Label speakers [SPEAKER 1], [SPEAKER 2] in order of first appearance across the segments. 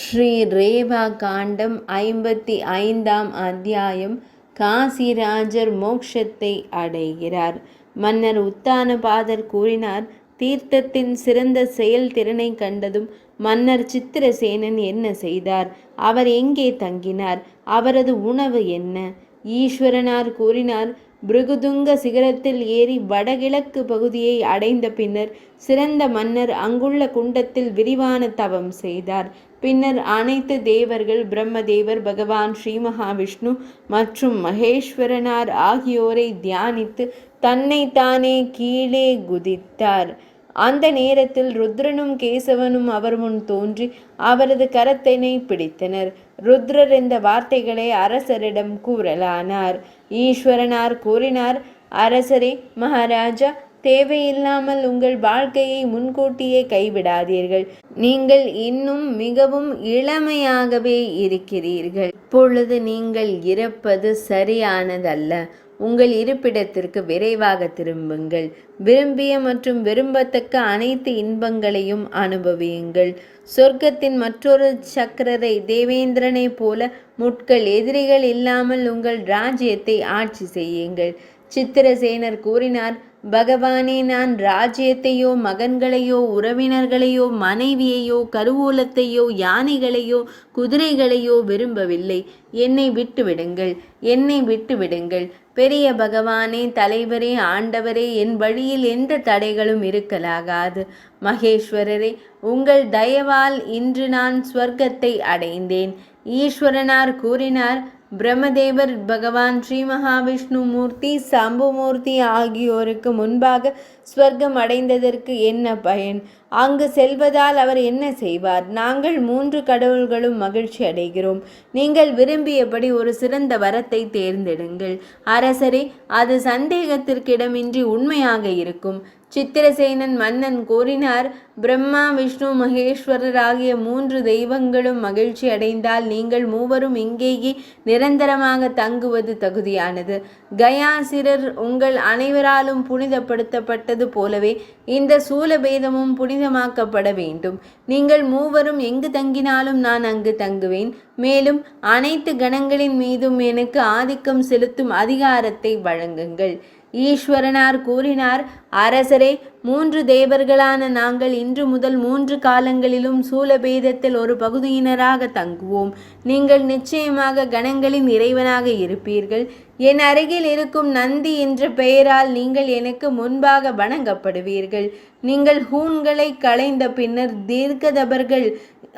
[SPEAKER 1] ஸ்ரீ ரேவா காண்டம் 55ஆம் அத்தியாயம். காசிராஜர் மோட்சத்தை அடைகிறார். மன்னர் உத்தானபாதர் கூறினார். தீர்த்தத்தின் சிறந்த செயல்திறனை கண்டதும் மன்னர் சித்திரசேனன் என்ன செய்தார்? அவர் எங்கே தங்கினார்? அவரது உணவு என்ன? ஈஸ்வரனார் கூறினார். பிருகுதுங்க சிகரத்தில் ஏறி வடகிழக்கு பகுதியை அடைந்த பின்னர் சிறந்த மன்னர் அங்குள்ள குண்டத்தில் விரிவான தவம் செய்தார். பின்னர் அனைத்து தேவர்கள், பிரம்மதேவர், பகவான் ஸ்ரீ மகாவிஷ்ணு மற்றும் மகேஸ்வரனார் ஆகியோரை தியானித்து தன்னை தானே கீழே குதித்தார். அந்த நேரத்தில் ருத்ரனும் கேசவனும் அவர் முன் தோன்றி அவரது கரத்தினை பிடித்தனர். ருத்ரர் இந்த வார்த்தைகளை அரசரிடம் கூறலானார். ஈஸ்வரனார் கூறினார். அரசரே, மகாராஜா, தேவையில்லாமல் உங்கள் வாழ்க்கையை முன்கூட்டியே கைவிடாதீர்கள். நீங்கள் இன்னும் மிகவும் இளமையாகவே இருக்கிறீர்கள். இப்பொழுது நீங்கள் இறப்பது சரியானதல்ல. உங்கள் இருப்பிடத்திற்கு விரைவாக திரும்புங்கள். விரும்பிய மற்றும் விரும்பத்தக்க அனைத்து இன்பங்களையும் அனுபவியுங்கள். சொர்க்கத்தின் மற்றொரு சக்கரரை தேவேந்திரனை போல முட்கள் எதிரிகள் இல்லாமல் உங்கள் ராஜ்யத்தை ஆட்சி செய்யுங்கள். சித்திரசேனர் கூறினார். பகவானே, நான் ராஜ்யத்தையோ, மகன்களையோ, உறவினர்களையோ, மனைவியையோ, கருவூலத்தையோ, யானைகளையோ, குதிரைகளையோ விரும்பவில்லை. என்னை விட்டுவிடுங்கள், என்னை விட்டுவிடுங்கள். பெரிய பகவானே, தலைவரே, ஆண்டவரே, என் வழியில் எந்த தடைகளும் இருக்கலாகாது. மகேஸ்வரரே, உங்கள் தயவால் இன்று நான் ஸ்வர்க்கத்தை அடைந்தேன். ஈஸ்வரனார் கூறினார். பிரம்மதேவர், பகவான் ஸ்ரீ மகாவிஷ்ணு மூர்த்தி, சம்புமூர்த்தி ஆகியோருக்கு முன்பாக ஸ்வர்க்கம் அடைந்ததற்கு என்ன பயன்? அங்கு செல்வதால் அவர் என்ன செய்வார்? நாங்கள் 3 கடவுள்களும் மகிழ்ச்சி அடைகிறோம். நீங்கள் விரும்பியபடி ஒரு சிறந்த வரத்தை தேர்ந்தெடுங்கள். அரசரே, அது சந்தேகத்திற்கிடமின்றி உண்மையாக இருக்கும். சித்திரசேனன் மன்னன் கூறினார். பிரம்மா, விஷ்ணு, மகேஸ்வரர் ஆகிய 3 தெய்வங்களும் மகிழ்ச்சி அடைந்தால் நீங்கள் மூவரும் இங்கேயே நிரந்தரமாக தங்குவது தகுதியானது. கயாசிரர் உங்கள் அனைவராலும் புனிதப்படுத்தப்பட்டது போலவே இந்த சூலபேதமும் புனிதமாக்கப்பட வேண்டும். நீங்கள் மூவரும் எங்கு தங்கினாலும் நான் அங்கு தங்குவேன். மேலும் அனைத்து கணங்களின் மீதும் எனக்கு ஆதிக்கம் செலுத்தும் அதிகாரத்தை வழங்குங்கள். ஈஸ்வரனார் கூறினார். அரசரே, 3 தேவர்களான நாங்கள் இன்று முதல் 3 காலங்களிலும் சூலபேதத்தில் ஒரு பகுதியினராக தங்குவோம். நீங்கள் நிச்சயமாக கணங்களின் இறைவனாக இருப்பீர்கள். என் அருகில் இருக்கும் நந்தி என்ற பெயரால் நீங்கள் எனக்கு முன்பாக வணங்கப்படுவீர்கள். நீங்கள் ஹூன்களை களைந்த பின்னர் தீர்க்கதபர்கள்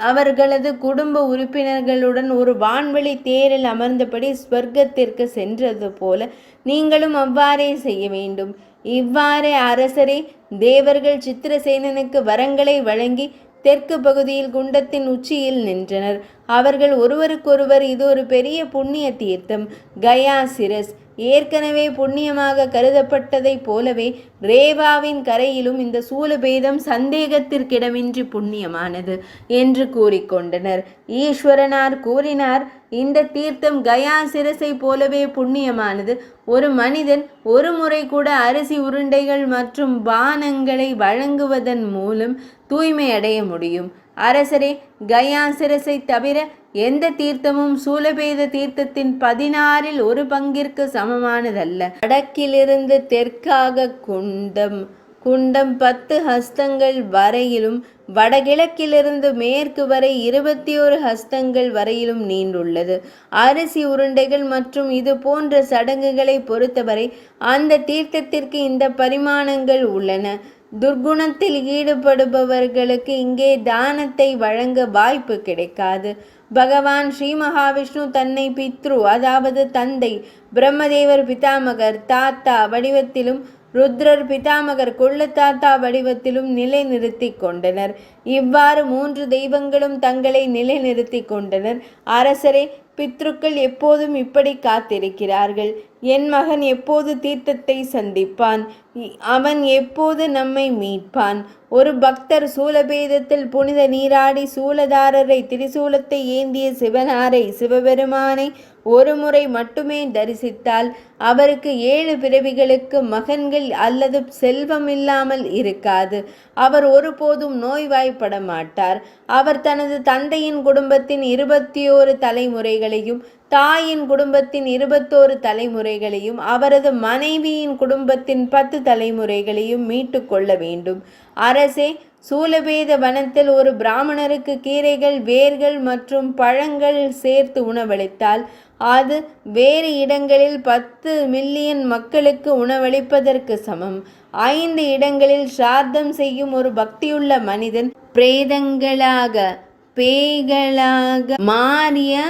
[SPEAKER 1] அவர்களது குடும்ப உறுப்பினர்களுடன் ஒரு வான்வெளி தேரில் அமர்ந்தபடி ஸ்வர்க்கத்திற்கு சென்றது போல நீங்களும் அவ்வாறே செய்ய வேண்டும். இவ்வாறே அரசரே, தேவர்கள் சித்திரசேனனுக்கு வரங்களை வழங்கி தெற்கு பகுதியில் குண்டத்தின் உச்சியில் நின்றனர். அவர்கள் ஒருவருக்கொருவர், இது ஒரு பெரிய புண்ணிய தீர்த்தம். கயாசிரஸ் ஏற்கனவே புண்ணியமாக கருதப்பட்டதைப் போலவே ரேவாவின் கரையிலும் இந்த சூலபேதம் சந்தேகத்திற்கிடமின்றி புண்ணியமானது என்று கூறிக்கொண்டனர். ஈஸ்வரனார் கூறினார். இந்த தீர்த்தம் கயாசிரஸை போலவே புண்ணியமானது. ஒரு மனிதன் ஒரு முறை கூட அரிசி உருண்டைகள் மற்றும் பானங்களை வழங்குவதன் மூலம் தூய்மை அடைய முடியும். அரசரே, கயாசிரஸை தவிர எந்த தீர்த்தமும் சூலபேத தீர்த்தத்தின் 16இல் 1 பங்கிற்கு சமமானதல்ல. வடக்கிலிருந்து தெற்காக குண்டம் 10 ஹஸ்தங்கள் வரையிலும், வடகிழக்கிலிருந்து மேற்கு வரை 21 ஹஸ்தங்கள் வரையிலும் நீண்டுள்ளது. அரிசி உருண்டைகள் மற்றும் இது போன்ற சடங்குகளை பொறுத்தவரை அந்த தீர்த்தத்திற்கு இந்த பரிமாணங்கள் உள்ளன. துர்குணத்தில் ஈடுபடுபவர்களுக்கு இங்கே தானத்தை வழங்க வாய்ப்பு கிடைக்காது. பகவான் ஸ்ரீ மகாவிஷ்ணு தன்னை பித்ரு, அதாவது தந்தை, பிரம்மதேவர் பிதாமகர் தாத்தா வடிவத்திலும், ருத்ரர் பிதாமகர் கொள்ளுத்தாத்தா வடிவத்திலும் நிலைநிறுத்தி கொண்டனர். இவ்வாறு 3 தெய்வங்களும் தங்களை நிலைநிறுத்தி கொண்டனர். அரசரே, பித்ருக்கள் எப்போதும் இப்படி காத்திருக்கிறார்கள். என் மகன் எப்போது தீர்த்தத்தை சந்திப்பான்? அவன் எப்போது நம்மை மீட்பான்? ஒரு பக்தர் சூலபேதத்தில் புனித நீராடி சூலதாரரை திரிசூலத்தை ஏந்திய சிவனாரை சிவபெருமானை ஒரு முறை மட்டுமே தரிசித்தால் அவருக்கு 7 பிறவிகளுக்கு மகன்கள் அல்லது செல்வம் இல்லாமல் இருக்காது. அவர் ஒருபோதும் நோய்வாய்ப்பட மாட்டார். அவர் தனது தந்தையின் குடும்பத்தின் 21 தலைமுறைகளையும் தாயின் குடும்பத்தின் 21 தலைமுறைகளையும் அவரது மனைவியின் குடும்பத்தின் 10 தலைமுறைகளையும் மீட்டு கொள்ள வேண்டும். அரசே, சூலபேத வனத்தில் ஒரு பிராமணருக்கு கீரைகள், வேர்கள் மற்றும் பழங்கள் சேர்த்து உணவளித்தால் அது வேறு இடங்களில் 10 மில்லியன் மக்களுக்கு உணவளிப்பதற்கு சமம். 5 இடங்களில் சிரார்த்தம் செய்யும் ஒரு பக்தியுள்ள மனிதன் பிரேதங்களாக, பேய்களாக மாறிய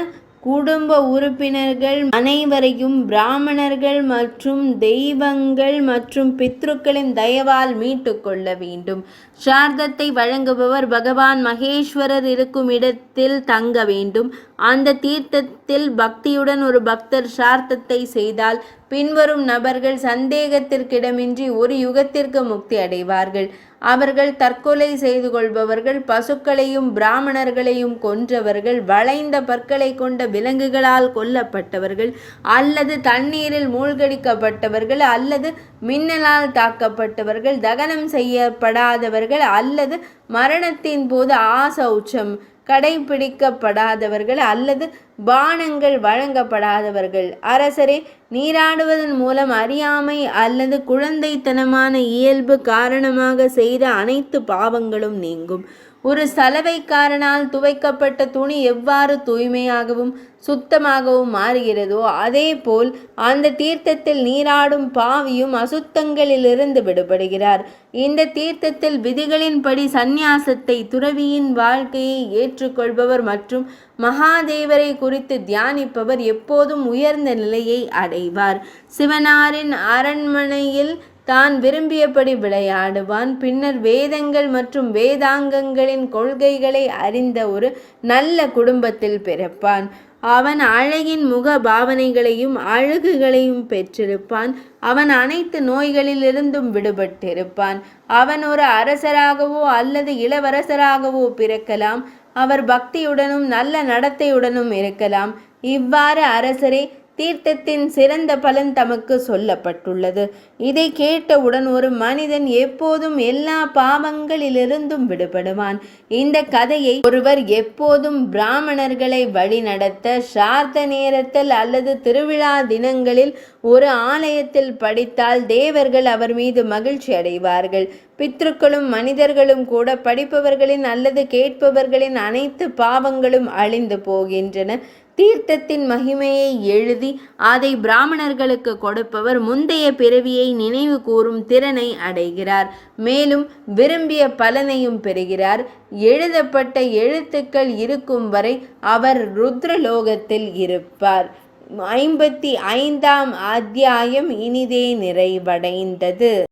[SPEAKER 1] குடும்ப உறுப்பினர்கள் அனைவரையும் பிராமணர்கள் மற்றும் தெய்வங்கள் மற்றும் பித்ருக்களின் தயவால் மீட்டு கொள்ள வேண்டும். சிரார்த்தத்தை வழங்குபவர் பகவான் மகேஸ்வரர் இருக்கும் இடத்தில் தங்க வேண்டும். அந்த தீர்த்தத்தில் பக்தியுடன் ஒரு பக்தர் சிரார்த்தத்தை செய்தால் பின்வரும் நபர்கள் சந்தேகத்திற்கிடமின்றி ஒரு யுகத்திற்கு முக்தி அடைவார்கள். அவர்கள் தற்கொலை செய்து கொள்பவர்கள், பசுக்களையும் பிராமணர்களையும் கொன்றவர்கள், வளைந்த பற்களை கொண்ட விலங்குகளால் கொல்லப்பட்டவர்கள், அல்லது தண்ணீரில் மூழ்கடிக்கப்பட்டவர்கள், அல்லது மின்னலால் தாக்கப்பட்டவர்கள், தகனம் செய்யப்படாதவர்கள், அல்லது மரணத்தின் போது ஆசௌச்சம் கடைபிடிக்கப்படாதவர்கள், அல்லது பானங்கள் வழங்கப்படாதவர்கள். அரசரே, நீராடுவதன் மூலம் அறியாமை அல்லது குழந்தைத்தனமான இயல்பு காரணமாக செய்த அனைத்து பாவங்களும் நீங்கும். ஒரு சலவைக்காரனால் துவைக்கப்பட்ட துணி எவ்வாறு தூய்மையாகவும் சுத்தமாகவும் மாறுகிறதோ அதேபோல் அந்த தீர்த்தத்தில் நீராடும் பாவியும் அசுத்தங்களிலிருந்து விடுபடுகிறார். இந்த தீர்த்தத்தில் விதிகளின்படி சந்நியாசத்தை, துறவியின் வாழ்க்கையை ஏற்றுக்கொள்பவர் மற்றும் மகாதேவரை குறித்து தியானிப்பவர் எப்போதும் உயர்ந்த நிலையை அடைவார். சிவனாரின் அரண்மனையில் தான் விரும்பியபடி விளையாடுவான். பின்னர் வேதங்கள் மற்றும் வேதாங்கங்களின் கொள்கைகளை அறிந்த ஒரு நல்ல குடும்பத்தில் பிறப்பான். அவன் அழகின் முக பாவனைகளையும் அழகுகளையும் பெற்றிருப்பான். அவன் அனைத்து நோய்களிலிருந்தும் விடுபட்டிருப்பான். அவன் ஒரு அரசராகவோ அல்லது இளவரசராகவோ பிறக்கலாம். அவர் பக்தியுடனும் நல்ல நடத்தையுடனும் இருக்கலாம். இவ்வாறு அரசரே, தீர்த்தத்தின் சிறந்த பலன் தமக்கு சொல்லப்பட்டுள்ளது. இதை கேட்டவுடன் ஒரு மனிதன் எப்போதும் எல்லா பாவங்களிலிருந்தும் விடுபடுவான். இந்த கதையை ஒருவர் எப்போதும் பிராமணர்களை வழிநடத்த சிரார்த்த நேரத்தில் அல்லது திருவிழா தினங்களில் ஒரு ஆலயத்தில் படித்தால் தேவர்கள் அவர் மீது மகிழ்ச்சி அடைவார்கள். பித்ருக்களும் மனிதர்களும் கூட படிப்பவர்களின் அல்லது கேட்பவர்களின் அனைத்து பாவங்களும் அழிந்து போகின்றன. தீர்த்தத்தின் மகிமையை எழுதி அதை பிராமணர்களுக்கு கொடுப்பவர் முந்தைய பிறவியை நினைவு கூறும் திறனை அடைகிறார். மேலும் விரும்பிய பலனையும் பெறுகிறார். எழுதப்பட்ட எழுத்துக்கள் இருக்கும் வரை அவர் ருத்ரலோகத்தில் இருப்பார். 55ஆம் அத்தியாயம் இனிதே நிறைவடைந்தது.